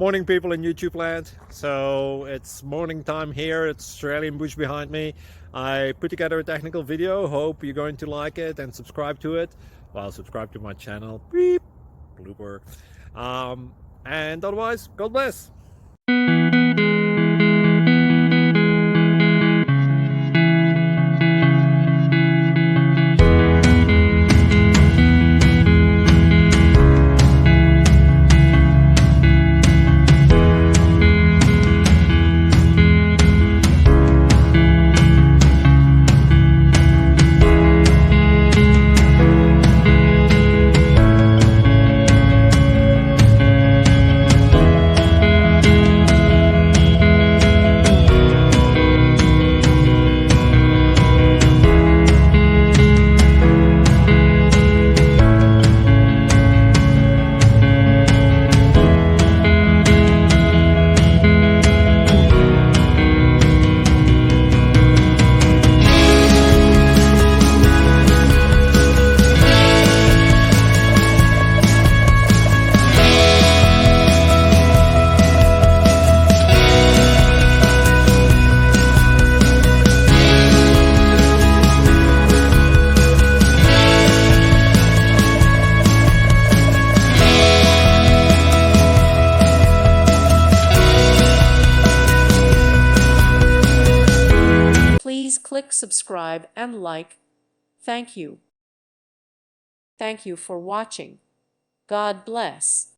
Morning, people in YouTube land. So it's morning time here. It's Australian bush behind me. I put together a technical video. Hope you're going to like it and subscribe to it. Well, subscribe to my channel. Beep. Blooper. And otherwise, God bless. Please click subscribe and like. Thank you. Thank you for watching. God bless.